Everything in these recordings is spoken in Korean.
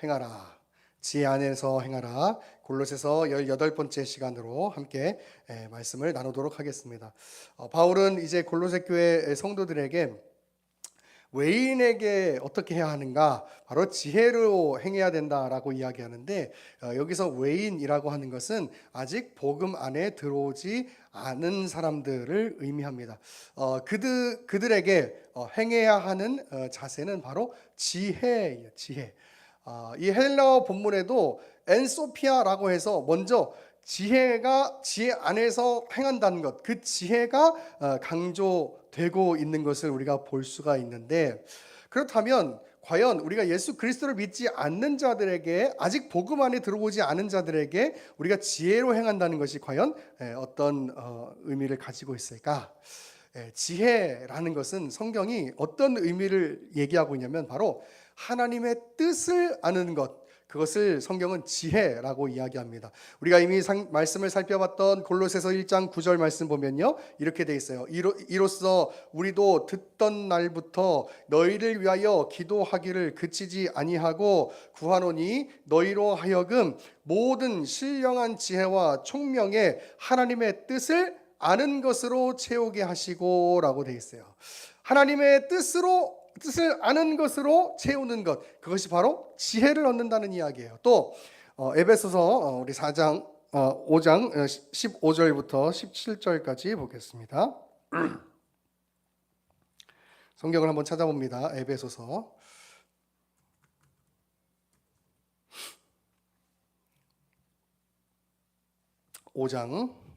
행하라. 지혜 안에서 행하라. 골로새서 18번째 시간으로 함께 말씀을 나누도록 하겠습니다. 바울은 이제 골로새 교회 성도들에게 외인에게 어떻게 해야 하는가? 바로 지혜로 행해야 된다라고 이야기하는데, 여기서 외인이라고 하는 것은 아직 복음 안에 들어오지 않은 사람들을 의미합니다. 그들에게 행해야 하는 자세는 바로 지혜예요. 지혜. 이 헬라어 본문에도 엔소피아라고 해서 먼저 지혜가 지혜 안에서 행한다는 것, 그 지혜가 강조되고 있는 것을 우리가 볼 수가 있는데, 그렇다면 과연 우리가 예수 그리스도를 믿지 않는 자들에게, 아직 복음 안에 들어오지 않은 자들에게 우리가 지혜로 행한다는 것이 과연 어떤 의미를 가지고 있을까? 지혜라는 것은 성경이 어떤 의미를 얘기하고 있냐면 바로 하나님의 뜻을 아는 것, 그것을 성경은 지혜라고 이야기합니다. 우리가 이미 말씀을 살펴봤던 골로새서 1장 9절 말씀 보면요, 이렇게 돼 있어요. 이로써 우리도 듣던 날부터 너희를 위하여 기도하기를 그치지 아니하고 구하노니 너희로 하여금 모든 신령한 지혜와 총명의 하나님의 뜻을 아는 것으로 채우게 하시고 라고 돼 있어요. 하나님의 뜻을 아는 것으로 채우는 것, 그것이 바로 지혜를 얻는다는 이야기예요. 또 에베소서 우리 4장 5장 15절부터 17절까지 보겠습니다. 성경을 한번 찾아봅니다. 에베소서 5장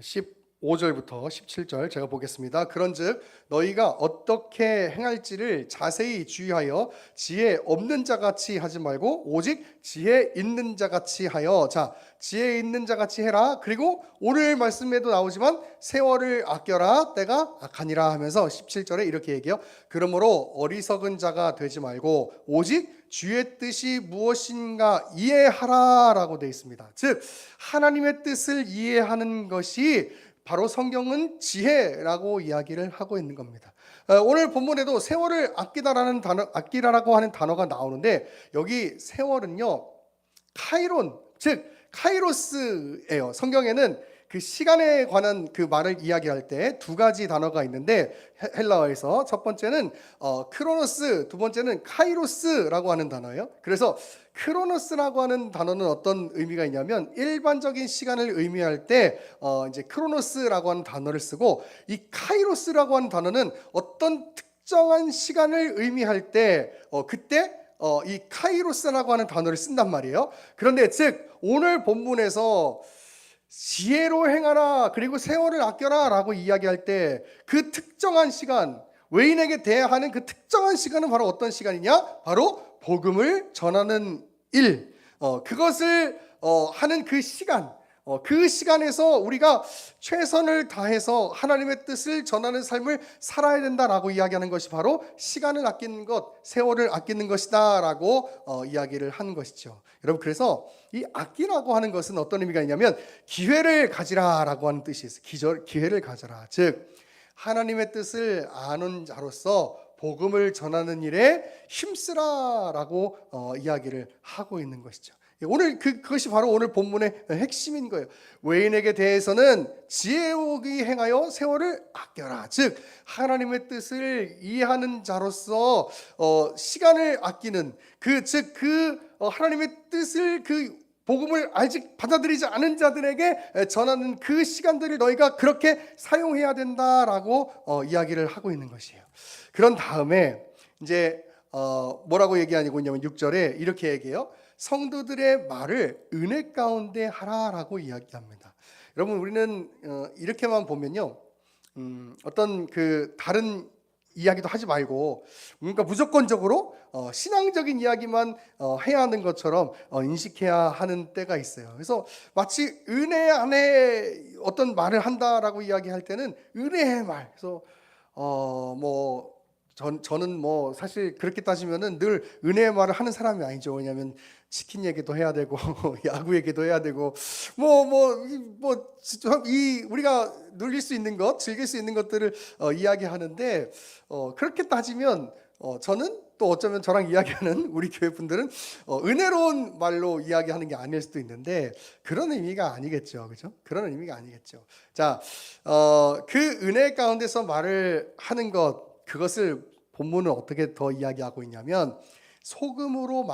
15절부터 17절 제가 보겠습니다. 그런즉 너희가 어떻게 행할지를 자세히 주의하여 지혜 없는 자같이 하지 말고 오직 지혜 있는 자같이 하여. 자, 지혜 있는 자같이 해라. 그리고 오늘 말씀에도 나오지만 세월을 아껴라, 때가 악하니라 하면서 17절에 이렇게 얘기해요. 그러므로 어리석은 자가 되지 말고 오직 주의 뜻이 무엇인가 이해하라 라고 되어 있습니다. 즉 하나님의 뜻을 이해하는 것이 바로 성경은 지혜라고 이야기를 하고 있는 겁니다. 오늘 본문에도 세월을 아끼라라고 하는 단어가 나오는데, 여기 세월은요 카이론, 즉 카이로스예요. 성경에는 그 시간에 관한 그 말을 이야기할 때 두 가지 단어가 있는데, 헬라어에서 첫 번째는 크로노스, 두 번째는 카이로스라고 하는 단어예요. 그래서 크로노스라고 하는 단어는 어떤 의미가 있냐면 일반적인 시간을 의미할 때 이제 크로노스라고 하는 단어를 쓰고, 이 카이로스라고 하는 단어는 어떤 특정한 시간을 의미할 때 그때 이 카이로스라고 하는 단어를 쓴단 말이에요. 그런데 즉 오늘 본문에서 지혜로 행하라, 그리고 세월을 아껴라 라고 이야기할 때 그 특정한 시간, 외인에게 대하는 그 특정한 시간은 바로 어떤 시간이냐? 바로 복음을 전하는 일, 그것을 하는 그 시간, 그 시간에서 우리가 최선을 다해서 하나님의 뜻을 전하는 삶을 살아야 된다라고 이야기하는 것이 바로 시간을 아끼는 것, 세월을 아끼는 것이다 라고 이야기를 하는 것이죠. 여러분, 그래서 이 아끼라고 하는 것은 어떤 의미가 있냐면 기회를 가지라 라고 하는 뜻이 있어요. 기회를 가져라. 즉 하나님의 뜻을 아는 자로서 복음을 전하는 일에 힘쓰라 라고 이야기를 하고 있는 것이죠. 오늘 그것이 바로 오늘 본문의 핵심인 거예요. 외인에게 대해서는 지혜롭게 행하여 세월을 아껴라. 즉 하나님의 뜻을 이해하는 자로서 시간을 아끼는 하나님의 뜻을, 그 복음을 아직 받아들이지 않은 자들에게 전하는 그 시간들을 너희가 그렇게 사용해야 된다라고 이야기를 하고 있는 것이에요. 그런 다음에 이제 뭐라고 얘기하냐고 있냐면 6절에 이렇게 얘기해요. 성도들의 말을 은혜 가운데 하라라고 이야기합니다. 여러분, 우리는 이렇게만 보면요, 어떤 그 다른 이야기도 하지 말고, 그러니까 무조건적으로 신앙적인 이야기만 해야 하는 것처럼 인식해야 하는 때가 있어요. 그래서 마치 은혜 안에 어떤 말을 한다라고 이야기할 때는 은혜의 말, 그래서 뭐 저는 뭐 사실 그렇게 따지면은 늘 은혜의 말을 하는 사람이 아니죠. 왜냐하면 치킨 얘기도 해야 되고 야구 얘기도 해야 되고 이 우리가 누릴 수 있는 것, 즐길 수 있는 것들을 이야기하는데 그렇게 따지면 저는 또 어쩌면 저랑 이야기하는 우리 교회 분들은 은혜로운 말로 이야기하는 게 아닐 수도 있는데 그런 의미가 아니겠죠, 그죠? 그런 의미가 아니겠죠. 자, 그 은혜 가운데서 말을 하는 것, 그것을 본문은 어떻게 더 이야기하고 있냐면 소금으로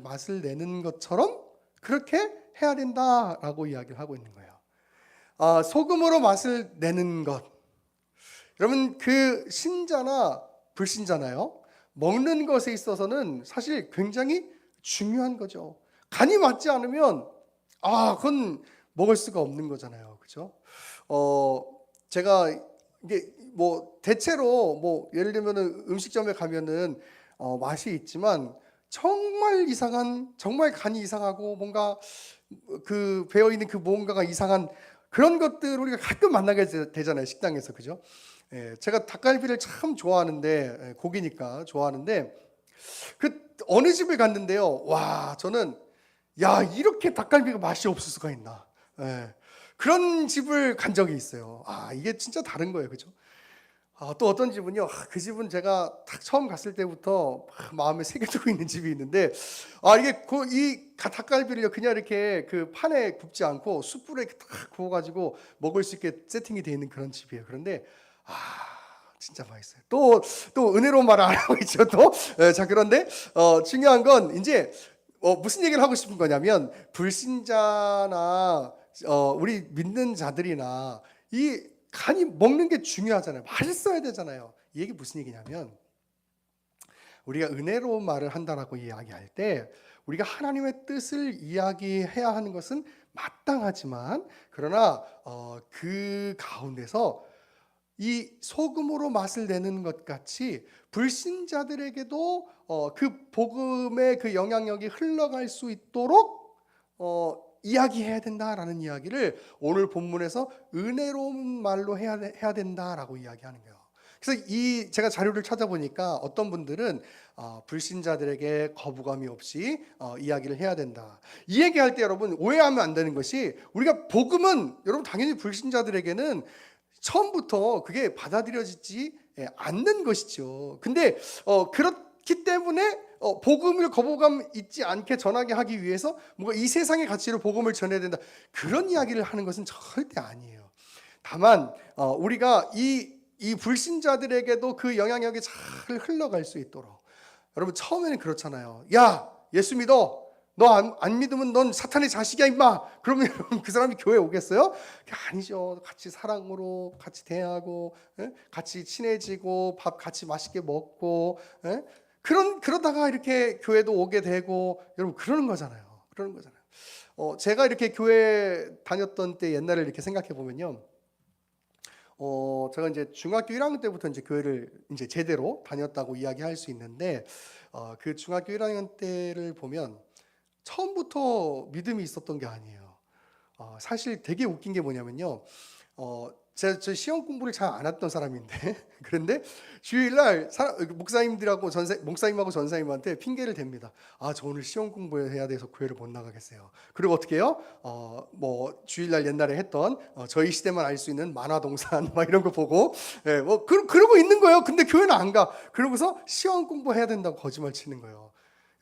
맛을 내는 것처럼 그렇게 해야 된다라고 이야기를 하고 있는 거예요. 소금으로 맛을 내는 것. 여러분 그 신자나 불신자나요? 먹는 것에 있어서는 사실 굉장히 중요한 거죠. 간이 맞지 않으면 그건 먹을 수가 없는 거잖아요, 그렇죠? 제가 이게 뭐 대체로 뭐 예를 들면은 음식점에 가면은 맛이 있지만 정말 이상한, 정말 간이 이상하고 뭔가 그 배어 있는 그 뭔가가 이상한 그런 것들 우리가 가끔 만나게 되잖아요, 식당에서, 그죠? 제가 닭갈비를 참 좋아하는데 고기니까 좋아하는데 그 어느 집을 갔는데요. 와, 저는 이렇게 닭갈비가 맛이 없을 수가 있나? 그런 집을 간 적이 있어요. 이게 진짜 다른 거예요, 그죠? 또 어떤 집은요. 그 집은 제가 딱 처음 갔을 때부터 마음에 새겨두고 있는 집이 있는데 이게 이 닭갈비를요 그냥 이렇게 그 판에 굽지 않고 숯불에 이렇게 딱 구워가지고 먹을 수 있게 세팅이 되어 있는 그런 집이에요. 그런데 진짜 맛있어요. 또 은혜로운 말을 안 하고 있죠. 자, 그런데 중요한 건 이제 무슨 얘기를 하고 싶은 거냐면 불신자나 우리 믿는 자들이나 이 간이 먹는 게 중요하잖아요. 맛있어야 되잖아요. 이 얘기 무슨 얘기냐면 우리가 은혜로운 말을 한다라고 이야기할 때 우리가 하나님의 뜻을 이야기해야 하는 것은 마땅하지만 그러나 그 가운데서 이 소금으로 맛을 내는 것 같이 불신자들에게도 그 복음의 그 영향력이 흘러갈 수 있도록 이야기해야 된다라는 이야기를 오늘 본문에서 은혜로운 말로 해야 된다라고 이야기하는 거예요. 그래서 제가 자료를 찾아보니까 어떤 분들은 불신자들에게 거부감이 없이 이야기를 해야 된다. 이 얘기할 때 여러분 오해하면 안 되는 것이 우리가 복음은 여러분 당연히 불신자들에게는 처음부터 그게 받아들여지지 않는 것이죠. 근데 그렇기 때문에 복음을 거부감 있지 않게 전하게 하기 위해서 뭔가 이 세상의 가치로 복음을 전해야 된다. 그런 이야기를 하는 것은 절대 아니에요. 다만 우리가 이 불신자들에게도 그 영향력이 잘 흘러갈 수 있도록 여러분 처음에는 그렇잖아요. 야, 예수 믿어. 너 안 믿으면 넌 사탄의 자식이야 임마. 그러면 그 사람이 교회에 오겠어요? 아니죠. 같이 사랑으로 같이 대하고 같이 친해지고 밥 같이 맛있게 먹고 그러다가 이렇게 교회도 오게 되고 여러분 그러는 거잖아요. 제가 이렇게 교회 다녔던 때 옛날을 이렇게 생각해 보면요. 제가 이제 중학교 1학년 때부터 이제 교회를 이제 제대로 다녔다고 이야기할 수 있는데 그 중학교 1학년 때를 보면 처음부터 믿음이 있었던 게 아니에요. 사실 되게 웃긴 게 뭐냐면요. 제가 시험 공부를 잘 안 했던 사람인데 그런데 주일날 목사님들하고 목사님하고 전사님한테 핑계를 댑니다. 저 오늘 시험 공부해야 돼서 교회를 못 나가겠어요. 그리고 어떻게 해요? 뭐 주일날 옛날에 했던 저희 시대만 알 수 있는 만화동산 막 이런 거 보고 그러고 있는 거예요. 근데 교회는 안 가. 그러고서 시험 공부해야 된다고 거짓말 치는 거예요.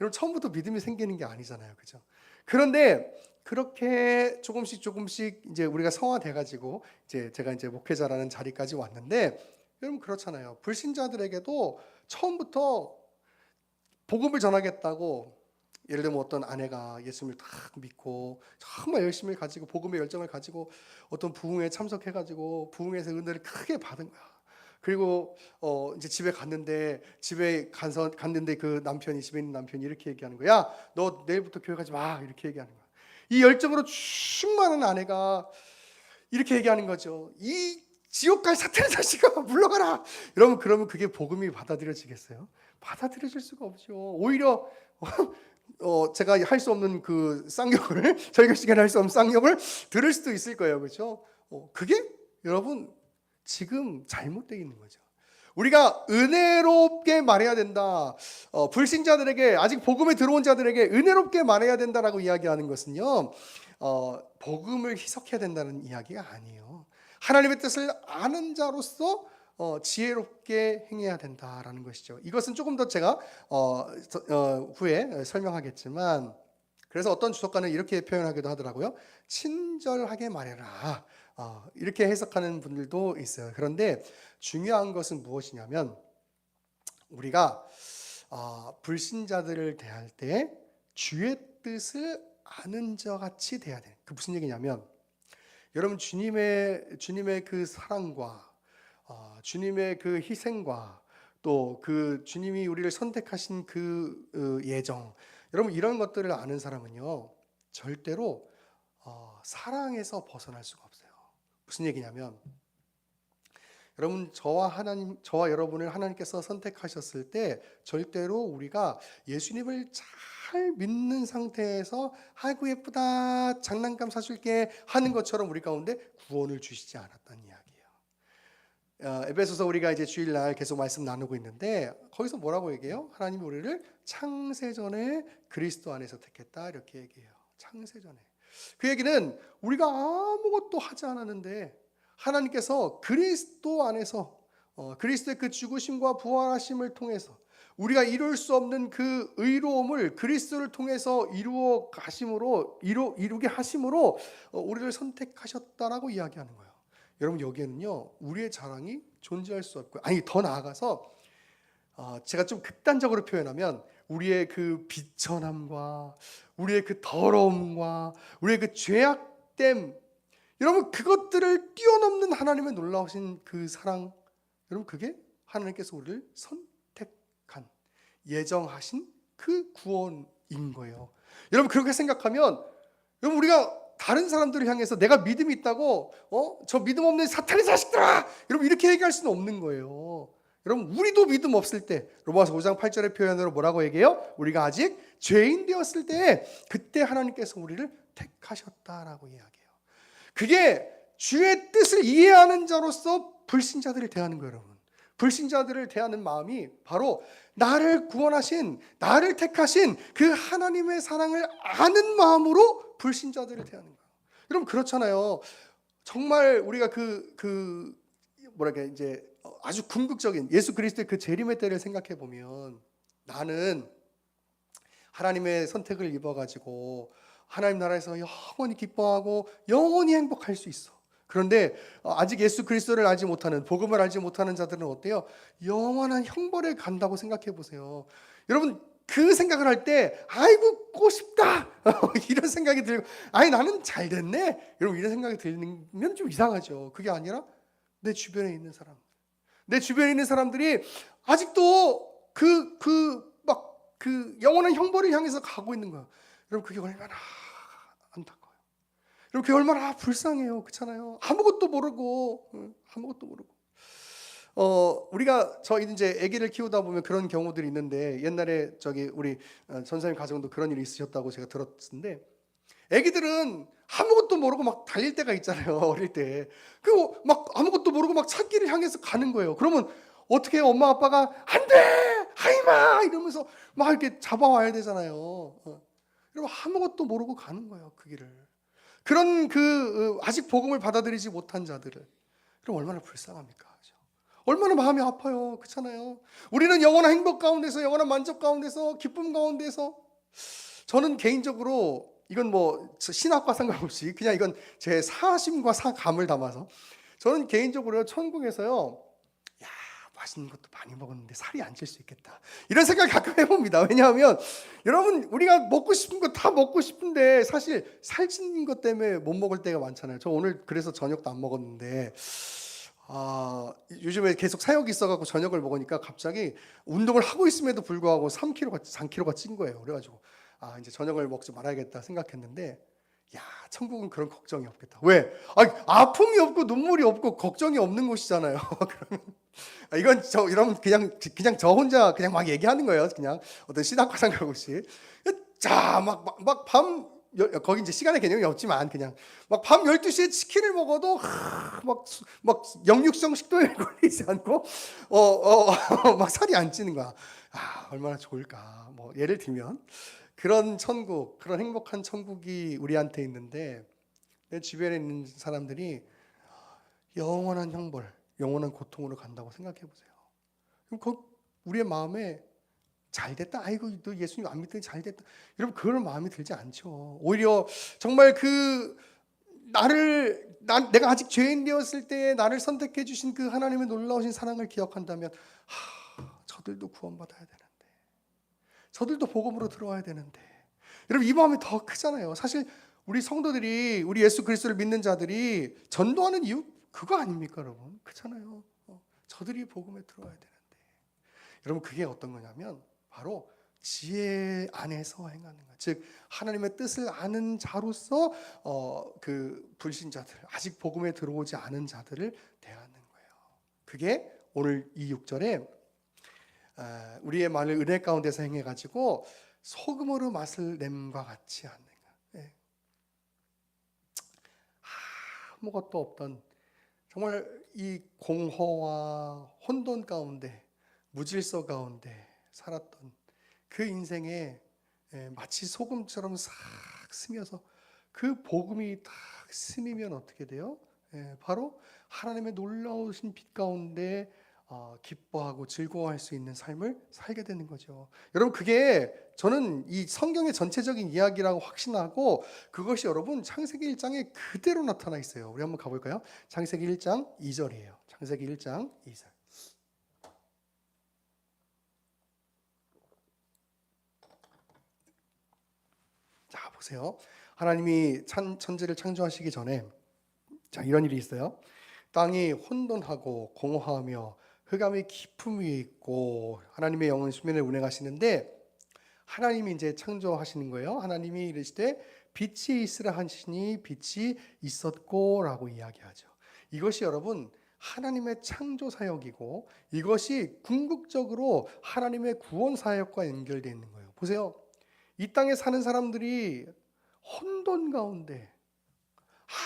여러분 처음부터 믿음이 생기는 게 아니잖아요, 그죠? 그런데 그렇게 조금씩 이제 우리가 성화돼 가지고 이제 제가 이제 목회자라는 자리까지 왔는데 여러분 그렇잖아요. 불신자들에게도 처음부터 복음을 전하겠다고 예를 들면 어떤 아내가 예수님을 딱 믿고 정말 열심히 가지고 복음의 열정을 가지고 어떤 부흥회에 참석해 가지고 부흥회에서 은혜를 크게 받은 거야. 그리고 이제 집에 갔는데 그 남편이 집에 있는 남편이 이렇게 얘기하는 거야. 너 내일부터 교회 가지 마. 이렇게 얘기하는 거야. 이 열정으로 충만한 아내가 이렇게 얘기하는 거죠. 이 지옥 갈 사탄의 자식아 물러가라. 그러면 그게 복음이 받아들여지겠어요? 받아들여질 수가 없죠. 오히려 제가 할 수 없는 그 쌍욕을 설교 시간에 할 수 없는 쌍욕을 들을 수도 있을 거예요, 그렇죠? 그게 여러분 지금 잘못되어 있는 거죠. 우리가 은혜롭게 말해야 된다. 불신자들에게, 아직 복음에 들어온 자들에게 은혜롭게 말해야 된다라고 이야기하는 것은요, 복음을 희석해야 된다는 이야기가 아니에요. 하나님의 뜻을 아는 자로서 지혜롭게 행해야 된다라는 것이죠. 이것은 조금 더 제가 후에 설명하겠지만, 그래서 어떤 주석가는 이렇게 표현하기도 하더라고요. 친절하게 말해라. 이렇게 해석하는 분들도 있어요. 그런데 중요한 것은 무엇이냐면, 우리가 불신자들을 대할 때 주의 뜻을 아는 자 같이 대해야 돼요. 그 무슨 얘기냐면, 여러분 주님의 그 사랑과 주님의 그 희생과 또 그 주님이 우리를 선택하신 그 예정, 여러분 이런 것들을 아는 사람은요 절대로 사랑에서 벗어날 수가 없어요. 무슨 얘기냐면, 여러분 저와 여러분을 하나님께서 선택하셨을 때 절대로 우리가 예수님을 잘 믿는 상태에서 아이고 예쁘다 장난감 사줄게 하는 것처럼 우리 가운데 구원을 주시지 않았다는 이야기예요. 에베소서 우리가 이제 주일날 계속 말씀 나누고 있는데, 거기서 뭐라고 얘기해요? 하나님이 우리를 창세전에 그리스도 안에서 택했다 이렇게 얘기해요. 창세전에. 그 얘기는 우리가 아무것도 하지 않았는데 하나님께서 그리스도 안에서 그리스도의 그 죽으심과 부활하심을 통해서 우리가 이룰 수 없는 그 의로움을 그리스도를 통해서 이루게 하심으로 우리를 선택하셨다라고 이야기하는 거예요. 여러분 여기에는요 우리의 자랑이 존재할 수 없고요. 아니 더 나아가서 제가 좀 극단적으로 표현하면, 우리의 그 비천함과 우리의 그 더러움과 우리의 그 죄악됨, 여러분 그것들을 뛰어넘는 하나님의 놀라우신 그 사랑, 여러분 그게 하나님께서 우리를 선택한, 예정하신 그 구원인 거예요. 여러분 그렇게 생각하면, 여러분 우리가 다른 사람들을 향해서 내가 믿음이 있다고 저 믿음 없는 사탄의 자식들아 여러분 이렇게 얘기할 수는 없는 거예요. 여러분 우리도 믿음 없을 때, 로마서 5장 8절의 표현으로 뭐라고 얘기해요? 우리가 아직 죄인 되었을 때 그때 하나님께서 우리를 택하셨다라고 이야기해요. 그게 주의 뜻을 이해하는 자로서 불신자들을 대하는 거예요. 여러분 불신자들을 대하는 마음이 바로 나를 구원하신, 나를 택하신 그 하나님의 사랑을 아는 마음으로 불신자들을 대하는 거예요. 여러분 그렇잖아요. 정말 우리가 뭐랄까 이제 아주 궁극적인 예수 그리스도의 그 재림의 때를 생각해 보면, 나는 하나님의 선택을 입어가지고 하나님 나라에서 영원히 기뻐하고 영원히 행복할 수 있어. 그런데 아직 예수 그리스도를 알지 못하는, 복음을 알지 못하는 자들은 어때요? 영원한 형벌에 간다고 생각해 보세요. 여러분 그 생각을 할 때 아이고 꼬쉽다 이런 생각이 들고, 아니 나는 잘 됐네 여러분 이런 생각이 들면 좀 이상하죠. 그게 아니라 내 주변에 있는 사람들이 아직도 그 영원한 형벌을 향해서 가고 있는 거예요. 여러분 그게 얼마나 안타까워요. 여러분 그게 얼마나 불쌍해요. 그렇잖아요. 아무것도 모르고. 저희 이제 아기를 키우다 보면 그런 경우들이 있는데, 옛날에 우리 전사님 가정도 그런 일이 있으셨다고 제가 들었는데, 아기들은 아무것도 모르고 막 달릴 때가 있잖아요. 어릴 때. 그리고 막 아무것도 모르고 막 찾기를 향해서 가는 거예요. 그러면 어떻게 해요? 엄마 아빠가 안 돼! 하지마! 이러면서 막 이렇게 잡아와야 되잖아요. 그리고 아무것도 모르고 가는 거예요. 그 길을. 그런 아직 복음을 받아들이지 못한 자들을, 그럼 얼마나 불쌍합니까? 얼마나 마음이 아파요. 그렇잖아요. 우리는 영원한 행복 가운데서, 영원한 만족 가운데서, 기쁨 가운데서, 저는 개인적으로 이건 뭐 신학과 상관없이 그냥 이건 제 사심과 사감을 담아서, 저는 개인적으로 천국에서요, 야 맛있는 것도 많이 먹었는데 살이 안 찔 수 있겠다 이런 생각 가끔 해봅니다. 왜냐하면 여러분 우리가 먹고 싶은 거 다 먹고 싶은데 사실 살찌는 것 때문에 못 먹을 때가 많잖아요. 저 오늘 그래서 저녁도 안 먹었는데, 요즘에 계속 사역이 있어갖고 저녁을 먹으니까 갑자기 운동을 하고 있음에도 불구하고 3kg가 찐 거예요. 그래가지고 이제 저녁을 먹지 말아야겠다 생각했는데, 야 천국은 그런 걱정이 없겠다. 왜? 아픔이 없고 눈물이 없고 걱정이 없는 곳이잖아요. 그러면 이건 그냥 저 혼자 그냥 막 얘기하는 거예요. 그냥 어떤 신학과 상관없이. 자 막 밤 거기 이제 시간의 개념이 없지만 그냥 막 밤 12시에 치킨을 먹어도 막 역류성 식도염에 걸리지 않고 막 살이 안 찌는 거야. 얼마나 좋을까. 뭐 예를 들면 그런 천국, 그런 행복한 천국이 우리한테 있는데 내 주변에 있는 사람들이 영원한 형벌, 영원한 고통으로 간다고 생각해 보세요. 그럼 우리의 마음에 잘 됐다. 아이고, 너 예수님 안 믿더니 잘 됐다. 여러분, 그런 마음이 들지 않죠. 오히려 정말 내가 아직 죄인 되었을 때 나를 선택해 주신 그 하나님의 놀라우신 사랑을 기억한다면, 저들도 구원받아야 되는데, 저들도 복음으로 들어와야 되는데. 여러분, 이 마음이 더 크잖아요. 사실 우리 성도들이, 우리 예수 그리스도를 믿는 자들이 전도하는 이유 그거 아닙니까, 여러분? 그렇잖아요. 저들이 복음에 들어와야 되는데. 여러분, 그게 어떤 거냐면 바로 지혜 안에서 행하는 것. 즉 하나님의 뜻을 아는 자로서 그 불신자들, 아직 복음에 들어오지 않은 자들을 대하는 거예요. 그게 오늘 이 6절에 우리의 말을 은혜 가운데서 행해가지고 소금으로 맛을 냄과 같이 하는 것. 예. 아무것도 없던 정말 이 공허와 혼돈 가운데, 무질서 가운데 살았던 그 인생에 마치 소금처럼 싹 스며서 그 복음이 딱 스미면 어떻게 돼요? 바로 하나님의 놀라우신 빛 가운데 기뻐하고 즐거워할 수 있는 삶을 살게 되는 거죠. 여러분, 그게 저는 이 성경의 전체적인 이야기라고 확신하고, 그것이 여러분 창세기 1장에 그대로 나타나 있어요. 우리 한번 가볼까요? 창세기 1장 2절이에요. 창세기 1장 2절. 자, 보세요. 하나님이 천지를 창조하시기 전에 이런 일이 있어요. 땅이 혼돈하고 공허하며 흑암의 깊음 위에 있고 하나님의 영은 수면에 운행하시는데, 하나님이 이제 창조하시는 거예요. 하나님이 이르시되 빛이 있으라 하시니 빛이 있었고라고 이야기하죠. 이것이 여러분 하나님의 창조 사역이고, 이것이 궁극적으로 하나님의 구원 사역과 연결되어 있는 거예요. 보세요. 이 땅에 사는 사람들이 혼돈 가운데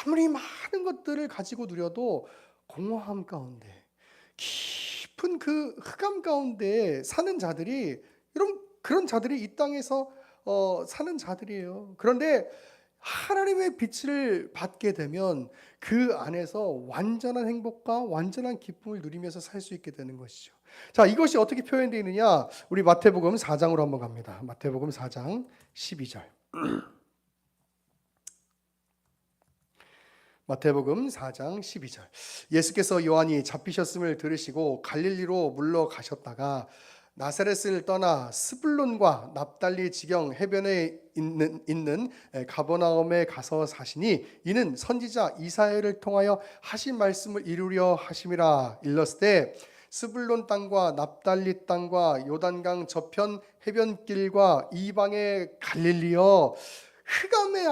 아무리 많은 것들을 가지고 누려도 공허함 가운데, 깊은 그 흑암 가운데 사는 자들이, 여러분 그런 자들이 이 땅에서 사는 자들이에요. 그런데 하나님의 빛을 받게 되면 그 안에서 완전한 행복과 완전한 기쁨을 누리면서 살 수 있게 되는 것이죠. 자, 이것이 어떻게 표현되어 있느냐? 우리 마태복음 4장으로 한번 갑니다. 마태복음 4장 12절. 마태복음 4장 12절. 예수께서 요한이 잡히셨음을 들으시고 갈릴리로 물러가셨다가 나사렛을 떠나 스불론과 납달리 지경 해변에 있는 가버나움에 가서 사시니, 이는 선지자 이사야를 통하여 하신 말씀을 이루려 하심이라. 일렀을 스불론 땅과 납달리 땅과 요단강 저편 해변길과 이방의 갈릴리여, 흑암에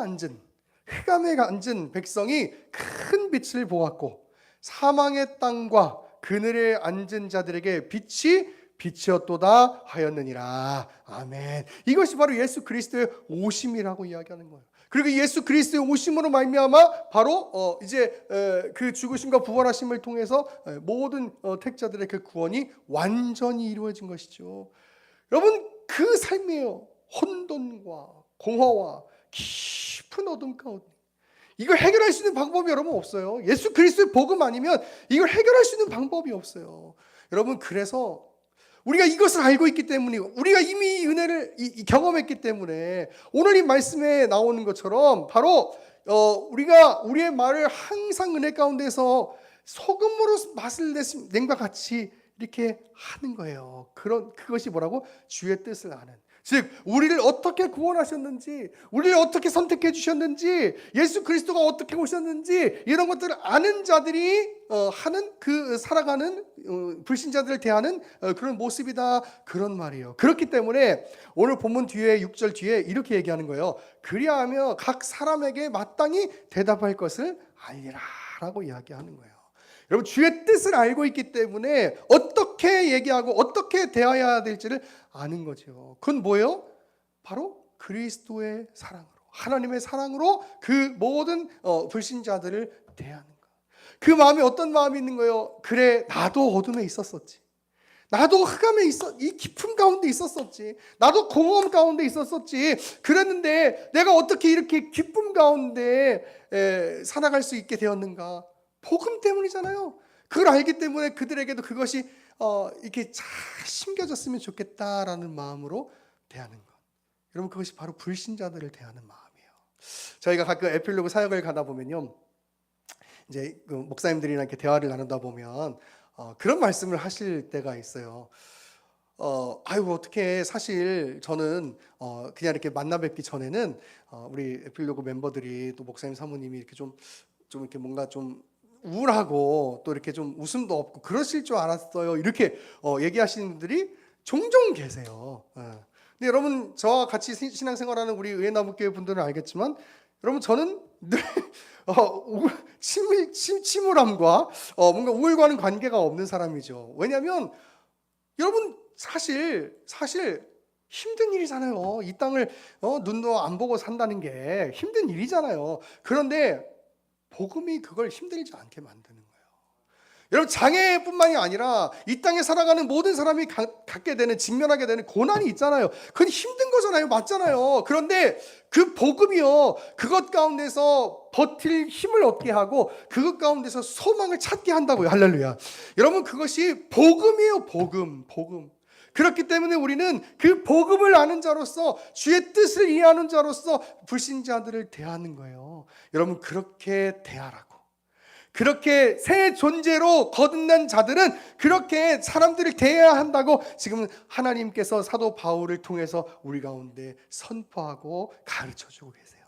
앉은 백성이 큰 빛을 보았고 사망의 땅과 그늘에 앉은 자들에게 빛이 빛이었도다 하였느니라. 아멘. 이것이 바로 예수 그리스도의 오심이라고 이야기하는 거예요. 그리고 예수 그리스도의 오심으로 말미암아 바로 이제 그 죽으심과 부활하심을 통해서 모든 택자들의 그 구원이 완전히 이루어진 것이죠. 여러분, 그 삶이에요. 혼돈과 공허와 깊은 어둠 가운데. 이걸 해결할 수 있는 방법이 여러분 없어요. 예수 그리스도의 복음 아니면 이걸 해결할 수 있는 방법이 없어요. 여러분, 그래서 우리가 이것을 알고 있기 때문에, 우리가 이미 이 은혜를 경험했기 때문에 오늘 이 말씀에 나오는 것처럼 바로 우리가 우리의 말을 항상 은혜 가운데서 소금으로 맛을 낸과 같이 이렇게 하는 거예요. 그것이 뭐라고? 주의 뜻을 아는. 즉 우리를 어떻게 구원하셨는지, 우리를 어떻게 선택해 주셨는지, 예수 그리스도가 어떻게 오셨는지, 이런 것들을 아는 자들이 하는 살아가는 불신자들을 대하는 그런 모습이다, 그런 말이에요. 그렇기 때문에 오늘 본문 뒤에 6절 뒤에 이렇게 얘기하는 거예요. 그리하며 각 사람에게 마땅히 대답할 것을 알리라 라고 이야기하는 거예요. 여러분, 주의 뜻을 알고 있기 때문에 어떻게 얘기하고 어떻게 대해야 될지를 아는 거죠. 그건 뭐예요? 바로 그리스도의 사랑으로, 하나님의 사랑으로 그 모든 불신자들을 대하는 것. 그 마음이 어떤 마음이 있는 거예요? 그래, 나도 어둠에 있었었지. 나도 흑암에 이 깊은 가운데 있었었지. 나도 공허함 가운데 있었었지. 그랬는데 내가 어떻게 이렇게 기쁨 가운데 살아갈 수 있게 되었는가? 복음 때문이잖아요. 그걸 알기 때문에 그들에게도 그것이 이렇게 잘 심겨졌으면 좋겠다라는 마음으로 대하는 것. 여러분, 그것이 바로 불신자들을 대하는 마음이에요. 저희가 가끔 에필로그 사역을 가다 보면요, 이제 그 목사님들이랑 이렇게 대화를 나누다 보면 그런 말씀을 하실 때가 있어요. 아이고, 어떻게, 사실 저는 그냥 이렇게 만나 뵙기 전에는 우리 에필로그 멤버들이, 또 목사님 사모님이 이렇게 좀 이렇게 뭔가 좀 우울하고 또 이렇게 좀 웃음도 없고 그러실 줄 알았어요. 이렇게 얘기하시는 분들이 종종 계세요. 근데 여러분, 저와 같이 신앙생활하는 우리 의회나무교회 분들은 알겠지만, 여러분, 저는 늘 침울함과 뭔가 우울과는 관계가 없는 사람이죠. 왜냐하면 여러분, 사실 힘든 일이잖아요. 이 땅을 눈도 안 보고 산다는 게 힘든 일이잖아요. 그런데 복음이 그걸 힘들지 않게 만드는 거예요. 여러분, 장애뿐만이 아니라 이 땅에 살아가는 모든 사람이 갖게 되는, 직면하게 되는 고난이 있잖아요. 그건 힘든 거잖아요. 맞잖아요. 그런데 그 복음이요, 그것 가운데서 버틸 힘을 얻게 하고 그것 가운데서 소망을 찾게 한다고요. 할렐루야. 여러분, 그것이 복음이에요. 복음. 그렇기 때문에 우리는 그 복음을 아는 자로서, 주의 뜻을 이해하는 자로서 불신자들을 대하는 거예요. 여러분, 그렇게 대하라고. 그렇게 새 존재로 거듭난 자들은 그렇게 사람들을 대해야 한다고 지금 하나님께서 사도 바울을 통해서 우리 가운데 선포하고 가르쳐주고 계세요.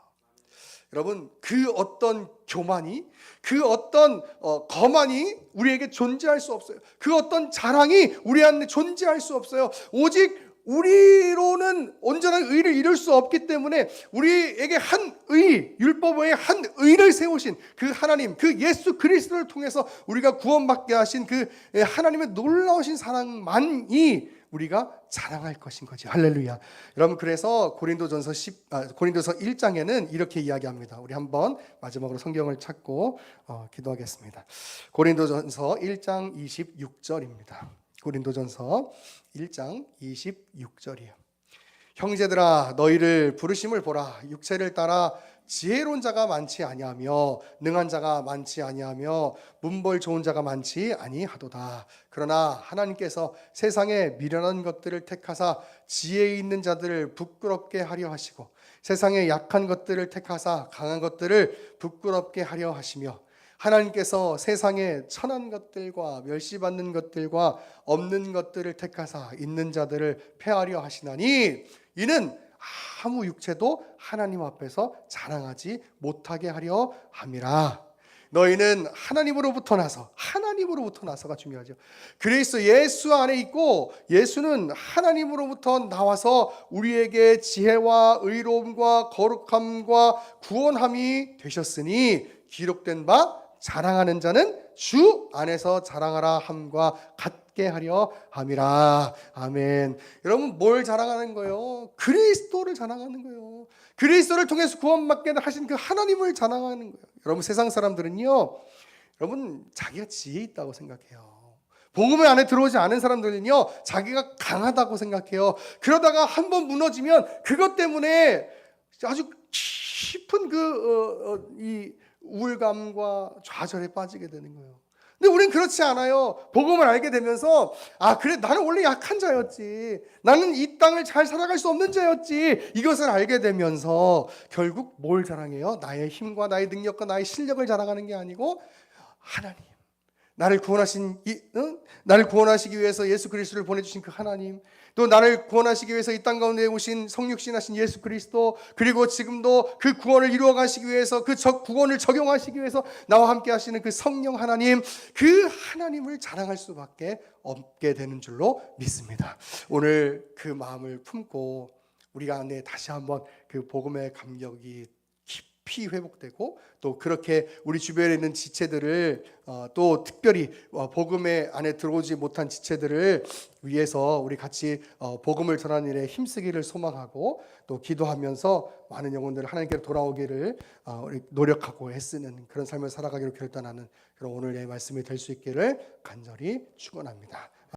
여러분, 그 어떤 교만이, 그 어떤 거만이 우리에게 존재할 수 없어요. 그 어떤 자랑이 우리 안에 존재할 수 없어요. 오직 우리로는 온전한 의를 이룰 수 없기 때문에 우리에게 한 의, 율법 외에 한 의를 세우신 그 하나님, 그 예수 그리스도를 통해서 우리가 구원받게 하신 그 하나님의 놀라우신 사랑만이 우리가 자랑할 것인 거지. 할렐루야. 여러분, 그래서 고린도서 1장에는 이렇게 이야기합니다. 우리 한번 마지막으로 성경을 찾고 기도하겠습니다. 고린도전서 1장 26절입니다. 고린도전서 1장 26절이에요. 형제들아, 너희를 부르심을 보라. 육체를 따라 지혜로운 자가 많지 아니하며 능한 자가 많지 아니하며 문벌 좋은 자가 많지 아니하도다. 그러나 하나님께서 세상에 미련한 것들을 택하사 지혜 있는 자들을 부끄럽게 하려 하시고 세상에 약한 것들을 택하사 강한 것들을 부끄럽게 하려 하시며 하나님께서 세상에 천한 것들과 멸시받는 것들과 없는 것들을 택하사 있는 자들을 폐하려 하시나니 이는 아무 육체도 하나님 앞에서 자랑하지 못하게 하려 함이라. 너희는 하나님으로부터 나서가 중요하죠. 그리스도 예수 안에 있고 예수는 하나님으로부터 나와서 우리에게 지혜와 의로움과 거룩함과 구원함이 되셨으니 기록된 바 자랑하는 자는 주 안에서 자랑하라 함과 같게 하려 함이라. 아멘. 여러분, 뭘 자랑하는 거예요? 그리스도를 자랑하는 거예요. 그리스도를 통해서 구원받게 하신 그 하나님을 자랑하는 거예요. 여러분, 세상 사람들은요, 여러분, 자기가 지혜 있다고 생각해요. 복음 안에 들어오지 않은 사람들은요, 자기가 강하다고 생각해요. 그러다가 한번 무너지면 그것 때문에 아주 깊은 이 우울감과 좌절에 빠지게 되는 거예요. 근데 우린 그렇지 않아요. 복음을 알게 되면서 그래, 나는 원래 약한 자였지, 나는 이 땅을 잘 살아갈 수 없는 자였지, 이것을 알게 되면서 결국 뭘 자랑해요? 나의 힘과 나의 능력과 나의 실력을 자랑하는 게 아니고 하나님, 나를 구원하시기 위해서 예수 그리스도를 보내주신 그 하나님, 또 나를 구원하시기 위해서 이 땅 가운데 오신 성육신하신 예수 그리스도, 그리고 지금도 그 구원을 이루어 가시기 위해서 그 구원을 적용하시기 위해서 나와 함께 하시는 그 성령 하나님, 그 하나님을 자랑할 수밖에 없게 되는 줄로 믿습니다. 오늘 그 마음을 품고 우리가 안에 다시 한번 그 복음의 감격이 깊이 깊이 회복되고 또 그렇게 우리 주변에 있는 지체들을 또 특별히 복음의 안에 들어오지 못한 지체들을 위해서 우리 같이 복음을 전하는 일에 힘쓰기를 소망하고 또 기도하면서 많은 영혼들 하나님께로 돌아오기를 우리 노력하고 애쓰는 그런 삶을 살아가기로 결단하는 그런 오늘의 말씀이 될 수 있기를 간절히 축원합니다.